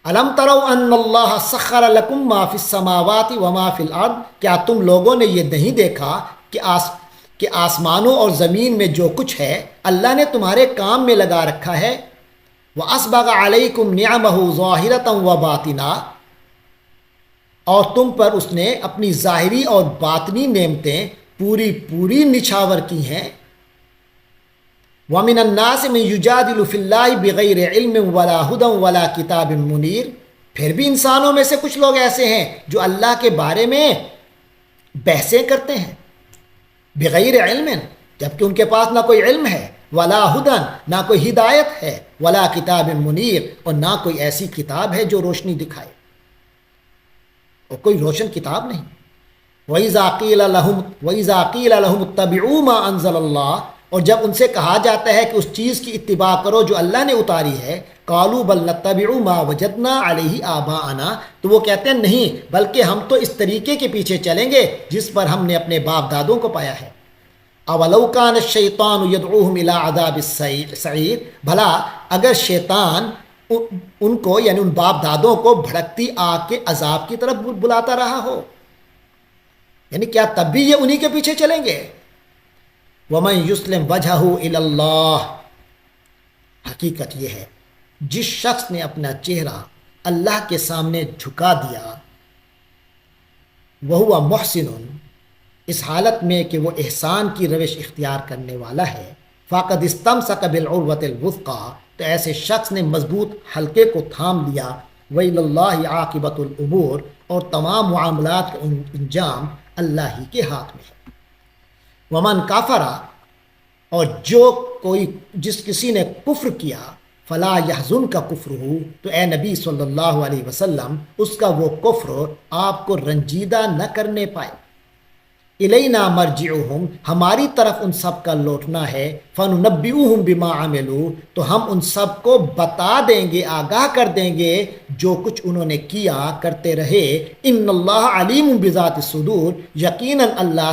الم تروا ان اللہ سخر لکم ما فی السماوات وما فی الارض، کیا تم لوگوں نے یہ نہیں دیکھا کہ آسمانوں اور زمین میں جو کچھ ہے اللہ نے تمہارے کام میں لگا رکھا ہے۔ وَأَسْبَغَ عَلَيْكُمْ نِعَمَهُ ظَاهِرَةً وَبَاطِنًا، اور تم پر اس نے اپنی ظاہری اور باطنی نعمتیں پوری پوری نچھاور کی ہیں۔ وَمِنَ النَّاسِ مَن يُجَادِلُ فِي اللَّهِ بِغَيْرِ عِلْمٍ وَلَا هُدًى وَلَا كِتَابٍ مُنِيرٍ، پھر بھی انسانوں میں سے کچھ لوگ ایسے ہیں جو اللہ کے بارے میں بحثیں کرتے ہیں بغیر علم، جبکہ ان کے پاس نہ کوئی علم ہے، ولا ہدن، نہ کوئی ہدایت ہے، ولا کتاب منیر، اور نہ کوئی ایسی کتاب ہے جو روشنی دکھائے، اور کوئی روشن کتاب نہیں۔ وَإِذَا قِيلَ لَهُمُ اتَّبِعُوا مَا أَنزَلَ اللَّهُ، اور جب ان سے کہا جاتا ہے کہ اس چیز کی اتباع کرو جو اللہ نے اتاری ہے، قَالُوا بَلْ نَتَّبِعُ مَا وَجَدْنَا عَلَيْهِ آبَاءَنَا، تو وہ کہتے ہیں نہیں، بلکہ ہم تو اس طریقے کے پیچھے چلیں گے جس پر ہم نے اپنے باپ دادوں کو پایا ہے۔ اولو کان الشیطان یدعوہم الی عذاب السعیر، بھلا اگر شیطان ان کو یعنی ان باپ دادوں کو بھڑکتی آگ کے عذاب کی طرف بلاتا رہا ہو، یعنی کیا تب بھی یہ انہی کے پیچھے چلیں گے؟ ومن یسلم وجہہ الی اللہ، حقیقت یہ ہے جس شخص نے اپنا چہرہ اللہ کے سامنے جھکا دیا، وہو محسن، اس حالت میں کہ وہ احسان کی روش اختیار کرنے والا ہے، فقد استمسک بالعروۃ الوثقی، تو ایسے شخص نے مضبوط حلقے کو تھام لیا، وإلی اللہ عاقبۃ الامور، اور تمام معاملات کا انجام اللہ ہی کے ہاتھ میں ہے۔ ومن کافر، اور جس کسی نے کفر کیا، فلا یحزن کا کفر ہو، تو اے نبی صلی اللہ علیہ وسلم اس کا وہ کفر آپ کو رنجیدہ نہ کرنے پائے۔ الینا مرجعہم، ہماری طرف ان سب کا لوٹنا ہے، فننبئہم بما عملوا، تو ہم ان سب کو بتا دیں گے، آگاہ کر دیں گے جو کچھ انہوں نے کیا کرتے رہے۔ ان اللہ علیم بذات الصدور، یقیناً اللہ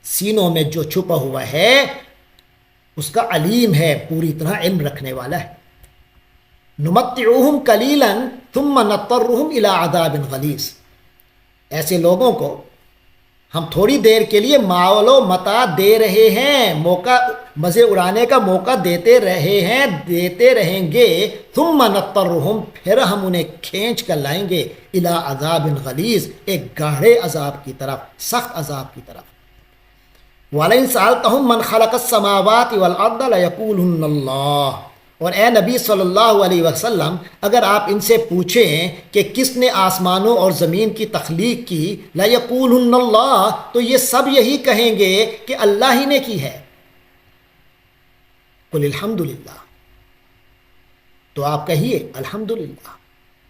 سینوں میں جو چھپا ہوا ہے اس کا علیم ہے، پوری طرح علم رکھنے والا ہے۔ نمتعہم قلیلا ثم نضطرہم الی عذاب غلیظ، ایسے لوگوں کو ہم تھوڑی دیر کے لیے مال و متاع دے رہے ہیں، مزے اڑانے کا موقع دیتے رہیں گے، ثم نضطرہم، پھر ہم انہیں کھینچ کر لائیں گے، الی عذاب غلیظ، ایک گاڑھے عذاب کی طرف، سخت عذاب کی طرف۔ وَلَئِن سَأَلْتَهُم مَّنْ خَلَقَ السَّمَاوَاتِ وَالْأَرْضَ لَيَقُولُنَّ اللَّهُ، اور اے نبی صلی اللہ علیہ وسلم اگر آپ ان سے پوچھیں کہ کس نے آسمانوں اور زمین کی تخلیق کی، لَيَقُولُنَّ اللَّهُ، تو یہ سب یہی کہیں گے کہ اللہ ہی نے کی ہے۔ قُلِ الْحَمْدُ لِلَّهِ، تو آپ کہیے الحمدللہ،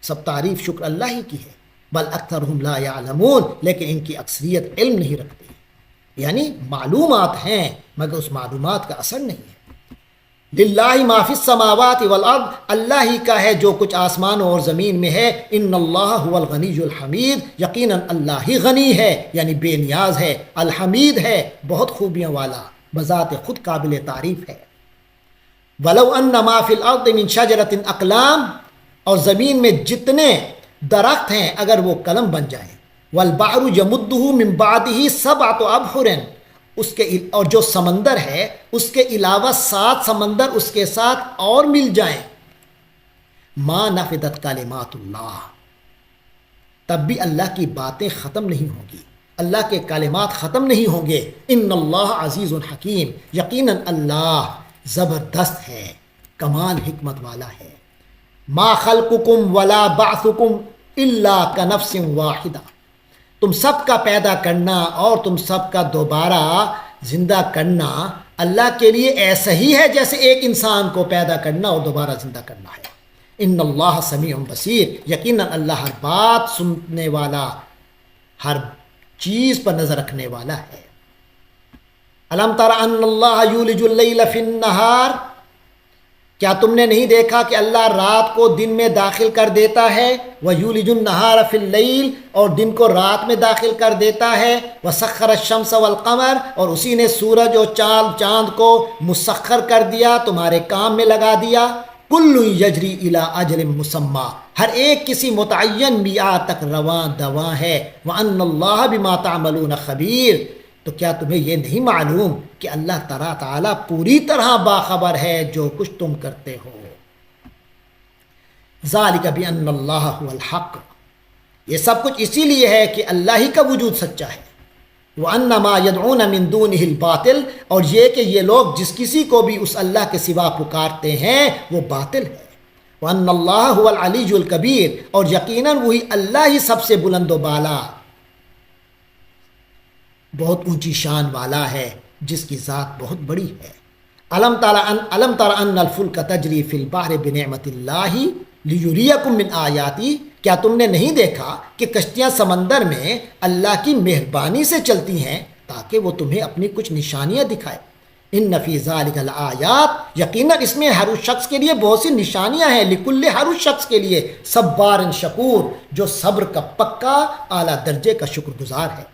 سب تعریف شکر اللہ ہی کی ہے، بل اکثرہم لا یعلمون، لیکن ان کی اکثریت علم نہیں رکھتی، یعنی معلومات ہیں مگر اس معلومات کا اثر نہیں ہے۔ للہ ما فی السماوات والارض، اللہ ہی کا ہے جو کچھ آسمانوں اور زمین میں ہے۔ ان اللہ هو الغنی الحمید، یقیناً اللہ ہی غنی ہے یعنی بے نیاز ہے، الحمید ہے بہت خوبیاں والا، بذات خود قابل تعریف ہے۔ ولو ان ما فی الارض من شجرۃ اقلام، اور زمین میں جتنے درخت ہیں اگر وہ قلم بن جائیں، والبحر یمدہ من بعدہ سبعۃ ابحر، اور جو سمندر ہے اس کے علاوہ 7 سمندر اس کے ساتھ اور مل جائیں، ما نفدت کلمات اللہ، تب بھی اللہ کی باتیں ختم نہیں ہوں گی، اللہ کے کلمات ختم نہیں ہوں گے۔ ان اللہ عزیز حکیم، یقیناً اللہ زبردست ہے، کمال حکمت والا ہے۔ ما خلقکم ولا بعثکم الا کنفس واحدہ، تم سب کا پیدا کرنا اور تم سب کا دوبارہ زندہ کرنا اللہ کے لیے ایسا ہی ہے جیسے ایک انسان کو پیدا کرنا اور دوبارہ زندہ کرنا ہے۔ ان اللہ سمیع بصیر، یقیناً اللہ ہر بات سننے والا، ہر چیز پر نظر رکھنے والا ہے۔ الم تر ان اللہ یولج اللیل فی النہار، کیا تم نے نہیں دیکھا کہ اللہ رات کو دن میں داخل کر دیتا ہے، وَيُولِجُ النَّهَارَ فِي اللَّيْلِ، اور دن کو رات میں داخل کر دیتا ہے، وَسَخَّرَ الشَّمْسَ وَالْقَمَرَ، اور اسی نے سورج اور چاند کو مسخر کر دیا، تمہارے کام میں لگا دیا۔ کل یجری الی اجل مسمی، ہر ایک کسی متعین میعاد تک رواں دواں ہے، وان اللہ بما تعملون خبیر، تو کیا تمہیں یہ نہیں معلوم کہ اللہ تعالیٰ پوری طرح باخبر ہے جو کچھ تم کرتے ہو۔ ذالک بان اللہ هو الحق، یہ سب کچھ اسی لیے ہے کہ اللہ ہی کا وجود سچا ہے، وَأَنَّ مَا يَدْعُونَ مِن دُونِهِ الْبَاطِلُ، اور یہ کہ یہ لوگ جس کسی کو بھی اس اللہ کے سوا پکارتے ہیں وہ باطل ہے، وَأَنَّ اللَّهَ هُوَ الْعَلِيُّ الْكَبِيرُ، اور یقیناً وہی اللہ ہی سب سے بلند و بالا بہت اونچی شان والا ہے، جس کی ذات بہت بڑی ہے۔ علم تر ان الفلک تجری فی البحر بنعمت اللہ لیریکم من آیاتی، کیا تم نے نہیں دیکھا کہ کشتیاں سمندر میں اللہ کی مہربانی سے چلتی ہیں تاکہ وہ تمہیں اپنی کچھ نشانیاں دکھائے۔ ان فی ذالک الآیات، یقیناً اس میں ہر اس شخص کے لیے بہت سی نشانیاں ہیں، لکل، ہر اس شخص کے لیے، صبار شکور، جو صبر کا پکا اعلیٰ درجے کا شکر گزار ہے۔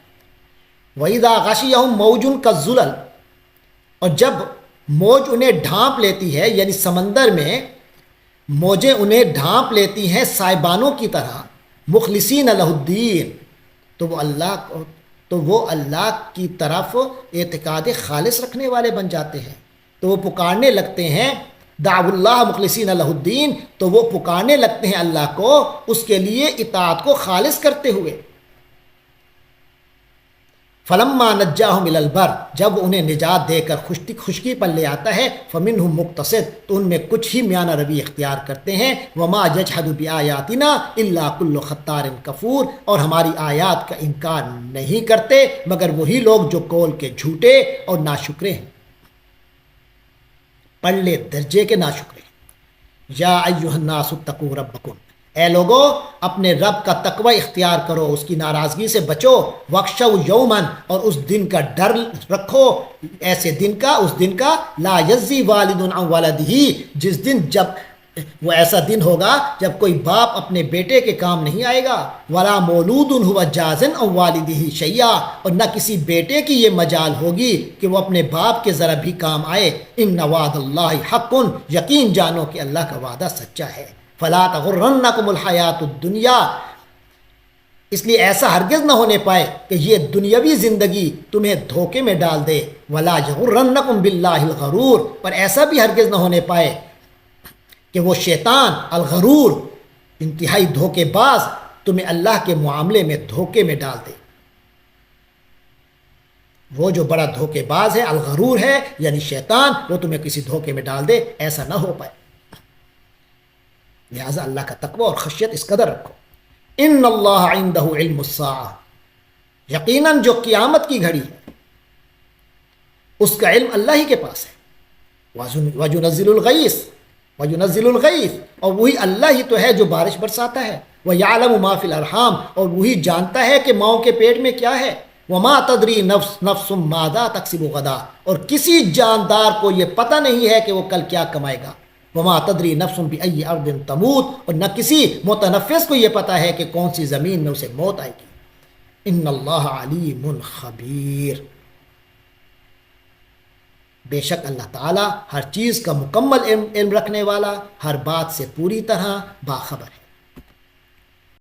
وَإِذَا غَشِيَهُم مَوْجٌ كَالظُّلَلِ، اور جب موج انہیں ڈھانپ لیتی ہے، یعنی سمندر میں موجیں انہیں ڈھانپ لیتی ہیں سائبانوں کی طرح، مخلصین لہ الدین، تو وہ اللہ کی طرف اعتقاد خالص رکھنے والے بن جاتے ہیں، تو وہ پکارنے لگتے ہیں، دعو اللہ مخلصین لہ الدین، تو وہ پکارنے لگتے ہیں اللہ کو اس کے لیے اطاعت کو خالص کرتے ہوئے۔ فلما نجاہم الی البر، جب انہیں نجات دے کر خشکی پر لے آتا ہے، فمنہم مقتصد، تو ان میں کچھ ہی میانہ روی اختیار کرتے ہیں، وما یجحد بآیاتنا الا کل ختار کفور، اور ہماری آیات کا انکار نہیں کرتے مگر وہی لوگ جو قول کے جھوٹے اور ناشکرے ہیں، پڑلے درجے کے ناشکرے ہیں۔ یا ایھا الناس اتقوا ربکم، اے لوگو اپنے رب کا تقوی اختیار کرو، اس کی ناراضگی سے بچو، وَاخْشَوْا یوماً، اور اس دن کا ڈر رکھو، ایسے دن کا، اس دن کا، لا یجزی والد عن ولدہ، جس دن، جب وہ ایسا دن ہوگا جب کوئی باپ اپنے بیٹے کے کام نہیں آئے گا، ولا مولود هو جاز عن والدہ شیئا، اور نہ کسی بیٹے کی یہ مجال ہوگی کہ وہ اپنے باپ کے ذرا بھی کام آئے۔ ان وعد اللہ حق، یقین جانو کہ اللہ کا وعدہ سچا ہے۔ فلا تغرنکم الحیات الدنیا، اس لیے ایسا ہرگز نہ ہونے پائے کہ یہ دنیاوی زندگی تمہیں دھوکے میں ڈال دے، ولا یغرنکم باللہ الغرور، اور ایسا بھی ہرگز نہ ہونے پائے کہ وہ شیطان الغرور، انتہائی دھوکے باز، تمہیں اللہ کے معاملے میں دھوکے میں ڈال دے۔ وہ جو بڑا دھوکے باز ہے، الغرور ہے، یعنی شیطان، وہ تمہیں کسی دھوکے میں ڈال دے، ایسا نہ ہو پائے۔ لہٰذا اللہ کا تقوی اور خشیت اس قدر رکھو۔ ان اللہ عندہ علم الساعہ، یقیناً جو قیامت کی گھڑی ہے اس کا علم اللہ ہی کے پاس ہے۔ وَيُنَزِّلُ الْغَيْثَ، اور وہی اللہ ہی تو ہے جو بارش برساتا ہے۔ وَيَعْلَمُ مَا فِي الْأَرْحَامِ، اور وہی جانتا ہے کہ ماؤں کے پیٹ میں کیا ہے۔ وَمَا تَدْرِي نَفْسٌ مَاذَا تَكْسِبُ غَدًا، اور کسی جاندار کو یہ پتہ نہیں ہے کہ وہ کل کیا کمائے گا۔ وَمَا تَدْرِي نَفْسٌ بِأَيِّ أَرْضٍ تَمُوتُ، اور نہ کسی متنفس کو یہ پتہ ہے کہ کون سی زمین میں اسے موت آئے گی۔ ان اللہ علیم خبیر، بے شک اللہ تعالیٰ ہر چیز کا مکمل علم رکھنے والا، ہر بات سے پوری طرح باخبر ہے۔